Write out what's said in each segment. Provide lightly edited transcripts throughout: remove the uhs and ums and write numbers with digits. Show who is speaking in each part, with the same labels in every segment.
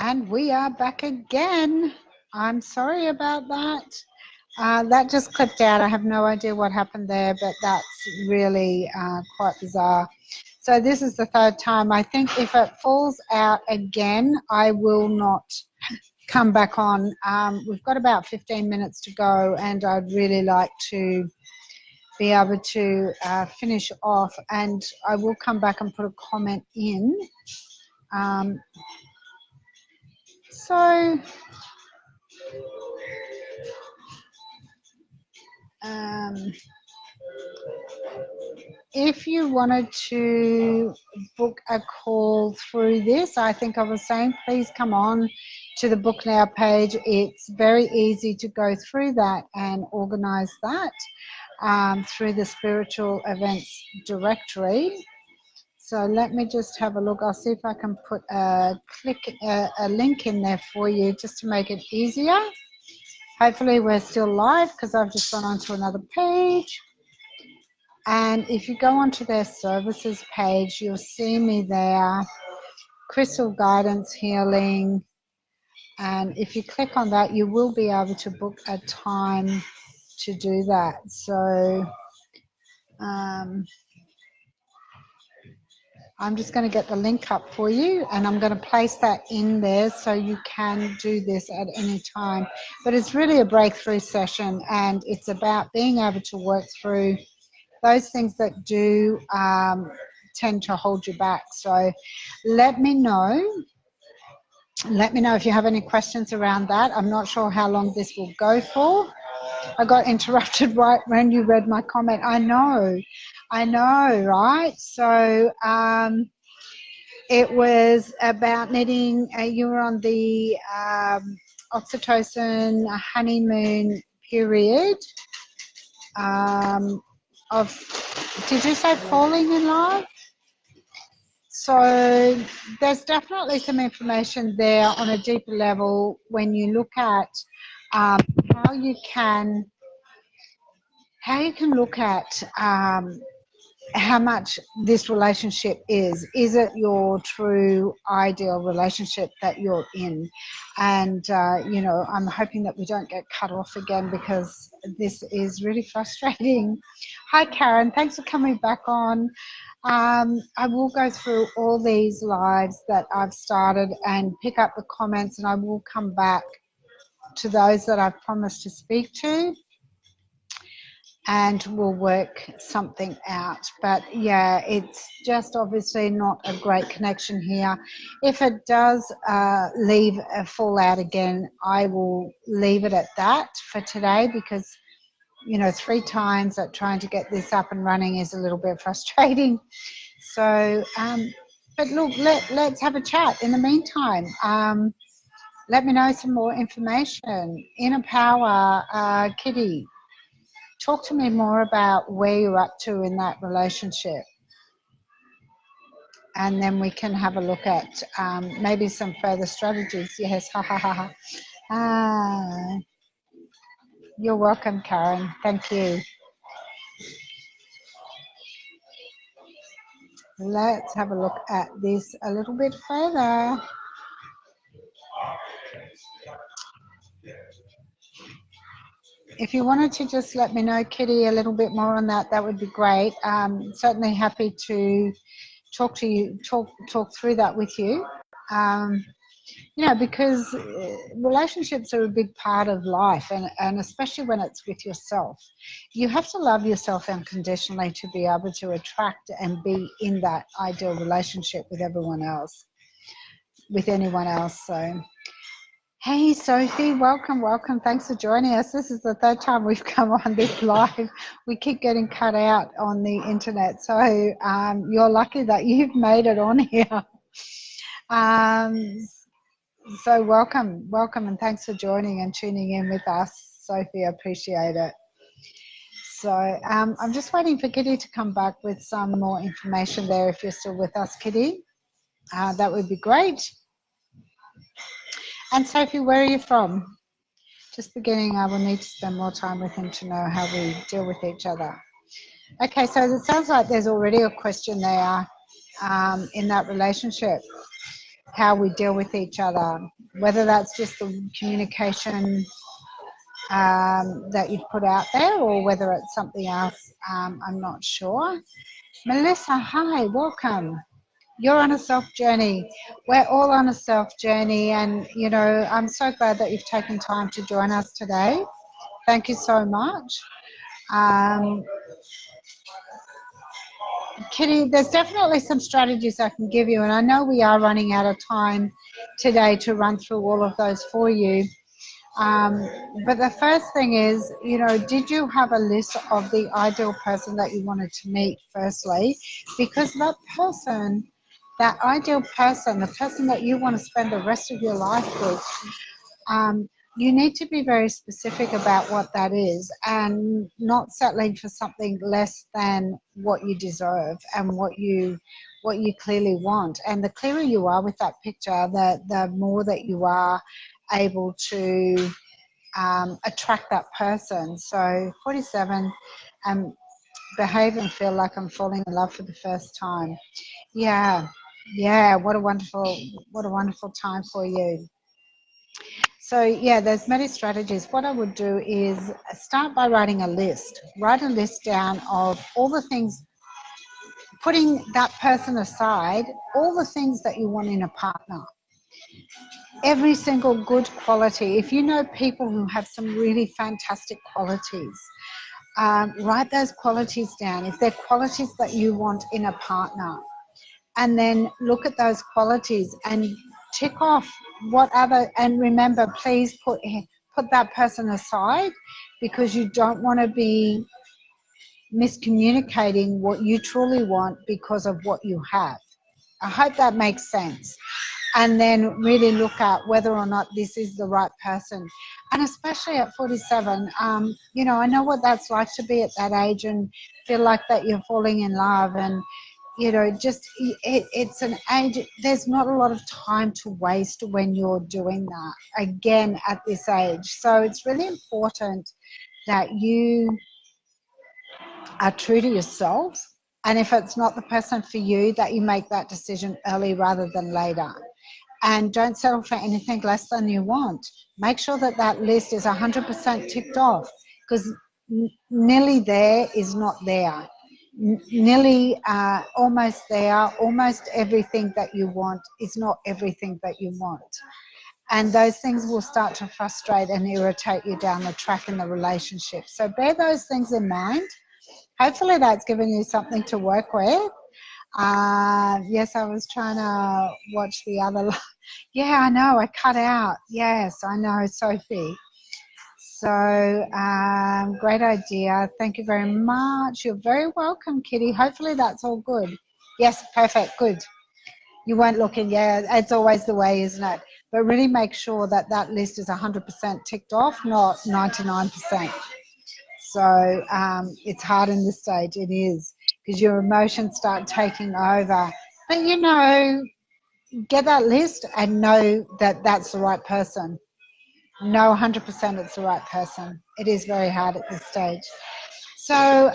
Speaker 1: And we are back again. I'm sorry about that. That just clipped out. I have no idea what happened there, but that's really quite bizarre. So this is the third time. I think if it falls out again, I will not come back on. We've got about 15 minutes to go, and I'd really like to be able to finish off, and I will come back and put a comment in. So if you wanted to book a call through this, I think I was saying, please come on to the Book Now page. It's very easy to go through that and organise that through the spiritual events directory. So let me just have a look. I'll see if I can put a link in there for you just to make it easier. Hopefully we're still live because I've just gone on to another page. And if you go onto their services page, you'll see me there, crystal guidance healing. And if you click on that, you will be able to book a time to do that. So I'm just going to get the link up for you, and I'm going to place that in there so you can do this at any time. But it's really a breakthrough session, and it's about being able to work through those things that do tend to hold you back. So let me know if you have any questions around that. I'm not sure how long this will go for. I got interrupted right when you read my comment. I know, right? So it was about needing, you were on the oxytocin honeymoon period did you say falling in love? So there's definitely some information there on a deeper level when you look at how you can look at how much this relationship is. Is it your true ideal relationship that you're in? And, you know, I'm hoping that we don't get cut off again because this is really frustrating. Hi, Karen. Thanks for coming back on. I will go through all these lives that I've started and pick up the comments, and I will come back to those that I've promised to speak to, and we'll work something out. But yeah, it's just obviously not a great connection here. If it does fall out again, I will leave it at that for today, because, you know, 3 times at trying to get this up and running is a little bit frustrating. So but look, let's have a chat in the meantime. Let me know some more information. Inner Power, Kitty, talk to me more about where you're up to in that relationship. And then we can have a look at maybe some further strategies. Yes, ha ha ha ha. You're welcome, Karen. Thank you. Let's have a look at this a little bit further. If you wanted to just let me know, Kitty, a little bit more on that, that would be great. Certainly happy to talk to you, talk through that with you. You know, because relationships are a big part of life, and especially when it's with yourself. You have to love yourself unconditionally to be able to attract and be in that ideal relationship with anyone else. So, hey, Sophie, welcome. Thanks for joining us. This is the 3rd time we've come on this live. We keep getting cut out on the internet, so you're lucky that you've made it on here. So welcome, and thanks for joining and tuning in with us, Sophie. I appreciate it. So I'm just waiting for Kitty to come back with some more information there. If you're still with us, Kitty, that would be great. And Sophie, where are you from? Just beginning, I will need to spend more time with him to know how we deal with each other. Okay, so it sounds like there's already a question there in that relationship. how we deal with each other, whether that's just the communication that you've put out there or whether it's something else. I'm not sure. Melissa, hi, welcome. You're on a self journey. We're all on a self journey, and you know, I'm so glad that you've taken time to join us today. Thank you so much. Um, Kitty, there's definitely some strategies I can give you, and I know we are running out of time today to run through all of those for you. Um, but the first thing is, you know, did you have a list of the ideal person that you wanted to meet firstly? Because that person, that ideal person, the person that you want to spend the rest of your life with, you need to be very specific about what that is and not settling for something less than what you deserve and what you clearly want. And the clearer you are with that picture, the more that you are able to attract that person. So 47, behave and feel like I'm falling in love for the first time. Yeah, yeah, what a wonderful time for you. So yeah, there's many strategies. What I would do is start by writing a list. Write a list down of all the things, putting that person aside, all the things that you want in a partner. Every single good quality. If you know people who have some really fantastic qualities, write those qualities down. If they're qualities that you want in a partner, and then look at those qualities and tick off what other, and remember, please put that person aside because you don't want to be miscommunicating what you truly want because of what you have. I hope that makes sense. And then really look at whether or not this is the right person. And especially at 47, you know, I know what that's like to be at that age and feel like that you're falling in love, and you know, just it's an age, there's not a lot of time to waste when you're doing that again at this age. So it's really important that you are true to yourself, and if it's not the person for you, that you make that decision early rather than later. And don't settle for anything less than you want. Make sure that that list is 100% ticked off, because nearly there is not there. Nearly almost there, almost everything that you want is not everything that you want. And those things will start to frustrate and irritate you down the track in the relationship. So bear those things in mind. Hopefully that's given you something to work with. Yes, I was trying to watch the other. Yeah, I know, I cut out. Yes, I know, Sophie. So, great idea. Thank you very much. You're very welcome, Kitty. Hopefully that's all good. Yes, perfect, good. You weren't looking, yeah, it's always the way, isn't it? But really make sure that that list is 100% ticked off, not 99%. So it's hard in this stage, it is, because your emotions start taking over. But you know, get that list and know that that's the right person. Know 100% it's the right person. It is very hard at this stage. So,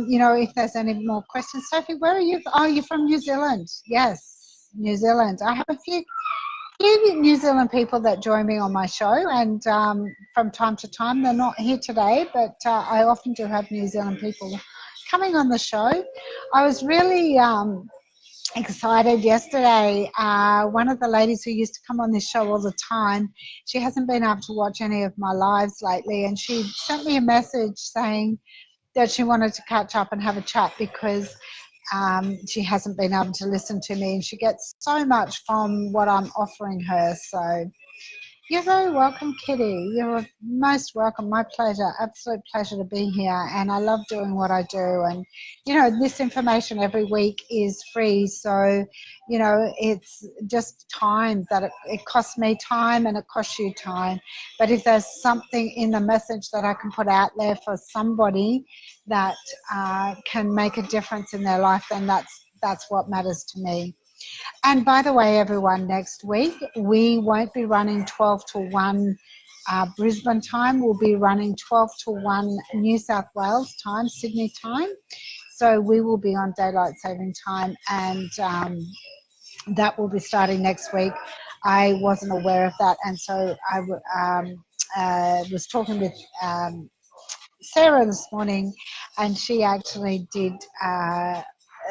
Speaker 1: you know, if there's any more questions, Sophie, where are you? Oh, you're from New Zealand. Yes, New Zealand. I have a few New Zealand people that join me on my show, and from time to time, they're not here today, but I often do have New Zealand people coming on the show. I was really excited yesterday. One of the ladies who used to come on this show all the time, she hasn't been able to watch any of my lives lately, and she sent me a message saying that she wanted to catch up and have a chat because she hasn't been able to listen to me, and she gets so much from what I'm offering her. So you're very welcome, Kitty. You're most welcome. My pleasure. Absolute pleasure to be here. And I love doing what I do. And, you know, this information every week is free. So, you know, it's just time that it costs me time and it costs you time. But if there's something in the message that I can put out there for somebody that can make a difference in their life, then that's what matters to me. And by the way, everyone, next week we won't be running 12 to 1 Brisbane time. We'll be running 12 to 1 New South Wales time, Sydney time. So we will be on daylight saving time, and that will be starting next week. I wasn't aware of that, and so I was talking with Sarah this morning, and she actually did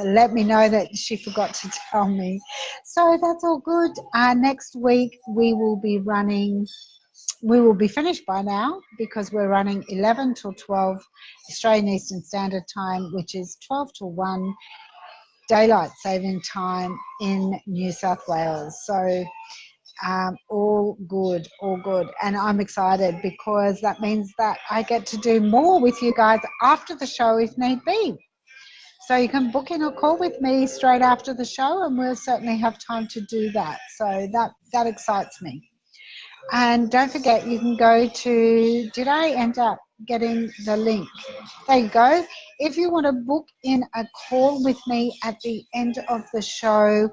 Speaker 1: let me know that she forgot to tell me. So that's all good. Next week we will be running. We will be finished by now because we're running 11 till 12 Australian Eastern Standard Time, which is 12 till 1 daylight saving time in New South Wales. So all good, all good. And I'm excited because that means that I get to do more with you guys after the show if need be. So you can book in a call with me straight after the show, and we'll certainly have time to do that. So that excites me. And don't forget, you can go to, did I end up getting the link? There you go. If you want to book in a call with me at the end of the show,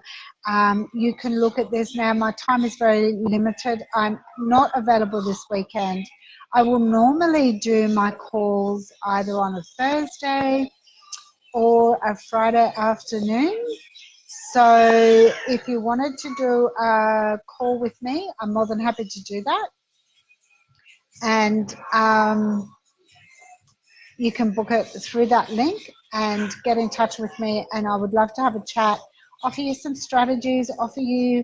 Speaker 1: you can look at this now. My time is very limited. I'm not available this weekend. I will normally do my calls either on a Thursday or a Friday afternoon. So if you wanted to do a call with me, I'm more than happy to do that. And you can book it through that link and get in touch with me, and I would love to have a chat, offer you some strategies, offer you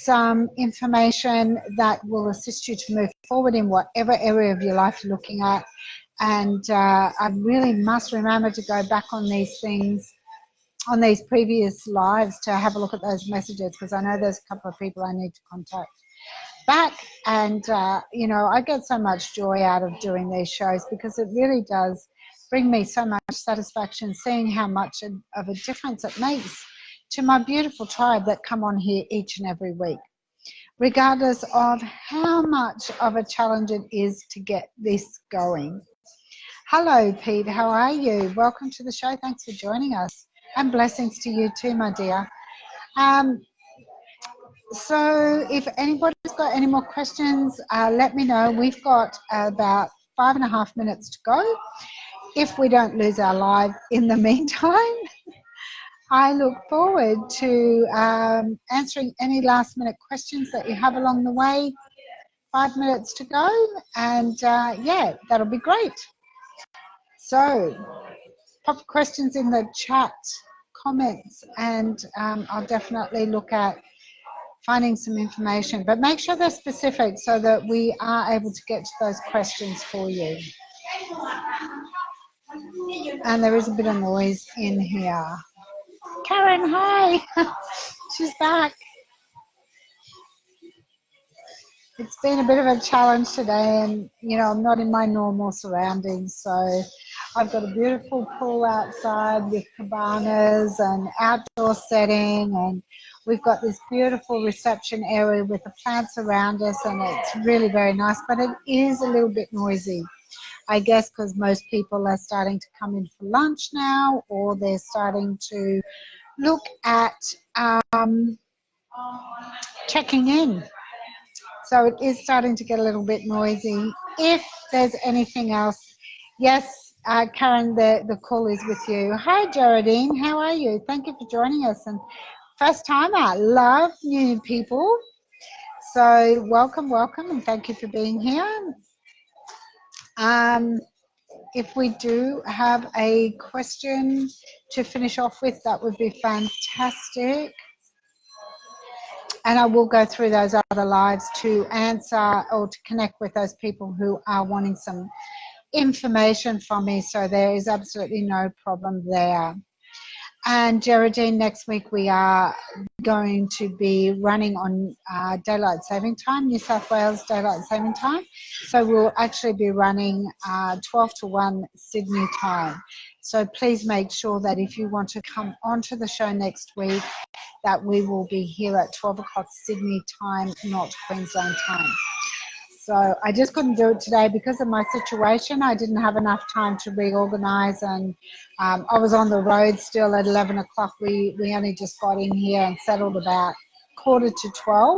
Speaker 1: some information that will assist you to move forward in whatever area of your life you're looking at. And I really must remember to go back on these things, on these previous lives, to have a look at those messages, because I know there's a couple of people I need to contact back. And you know, I get so much joy out of doing these shows because it really does bring me so much satisfaction seeing how much of a difference it makes to my beautiful tribe that come on here each and every week, regardless of how much of a challenge it is to get this going. Hello Pete, how are you? Welcome to the show. Thanks for joining us, and blessings to you too, my dear. So if anybody's got any more questions, let me know. We've got about 5.5 minutes to go. If we don't lose our live in the meantime, I look forward to answering any last minute questions that you have along the way. 5 minutes to go, and yeah, that'll be great. So pop questions in the chat comments, and I'll definitely look at finding some information, but make sure they're specific so that we are able to get to those questions for you. And there is a bit of noise in here. Karen, hi. She's back. It's been a bit of a challenge today, and you know, I'm not in my normal surroundings, so I've got a beautiful pool outside with cabanas and outdoor setting, and we've got this beautiful reception area with the plants around us, and it's really very nice, but it is a little bit noisy, I guess, because most people are starting to come in for lunch now, or they're starting to look at checking in. So it is starting to get a little bit noisy. If there's anything else, yes, Karen, the call is with you. Hi, Geraldine, how are you? Thank you for joining us. And first timer, love new people. So welcome, welcome, and thank you for being here. If we do have a question to finish off with, that would be fantastic. And I will go through those other lives to answer or to connect with those people who are wanting some information from me. So there is absolutely no problem there. And Geraldine, next week we are going to be running on daylight saving time, New South Wales daylight saving time. So we'll actually be running 12 to 1 Sydney time. So please make sure that if you want to come onto the show next week, that we will be here at 12 o'clock Sydney time, not Queensland time. So I just couldn't do it today because of my situation. I didn't have enough time to reorganise, and I was on the road still at 11 o'clock. We only just got in here and settled about 11:45.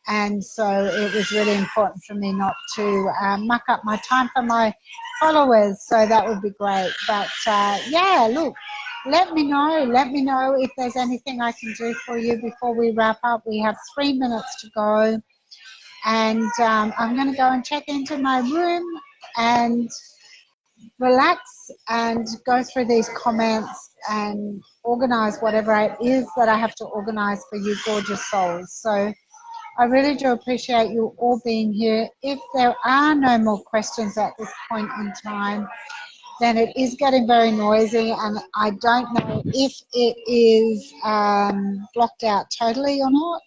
Speaker 1: And so it was really important for me not to muck up my time for my followers. So that would be great. But yeah, look, let me know. Let me know if there's anything I can do for you before we wrap up. We have 3 minutes to go. And I'm going to go and check into my room and relax and go through these comments and organize whatever it is that I have to organize for you gorgeous souls. So I really do appreciate you all being here. If there are no more questions at this point in time, then it is getting very noisy, and I don't know if it is blocked out totally or not.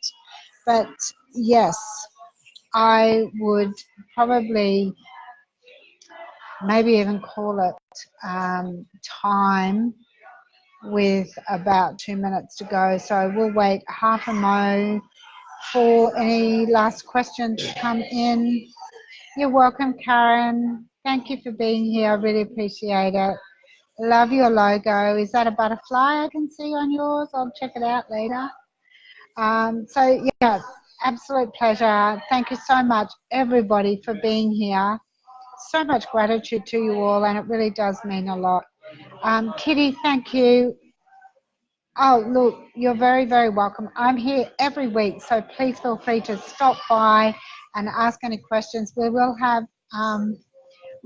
Speaker 1: But yes, I would probably maybe even call it time with about 2 minutes to go. So we'll wait half a mo for any last questions to come in. You're welcome, Karen. Thank you for being here. I really appreciate it. Love your logo. Is that a butterfly I can see on yours? I'll check it out later. So yeah, absolute pleasure. Thank you so much, everybody, for being here. So much gratitude to you all, and it really does mean a lot. Kitty, thank you. Oh, look, you're very, very welcome. I'm here every week, so please feel free to stop by and ask any questions. We will have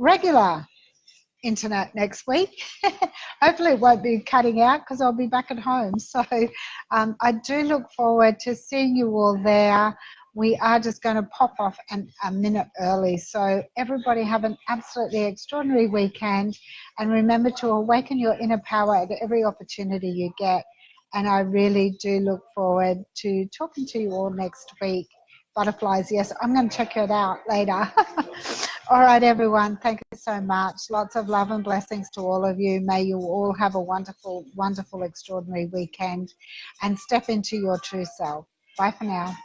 Speaker 1: regular internet next week. Hopefully it won't be cutting out because I'll be back at home. So I do look forward to seeing you all there. We are just going to pop off a minute early. So everybody have an absolutely extraordinary weekend, and remember to awaken your inner power at every opportunity you get. And I really do look forward to talking to you all next week. Butterflies, yes, I'm going to check it out later. All right, everyone, thank you so much. Lots of love and blessings to all of you. May you all have a wonderful, wonderful, extraordinary weekend and step into your true self. Bye for now.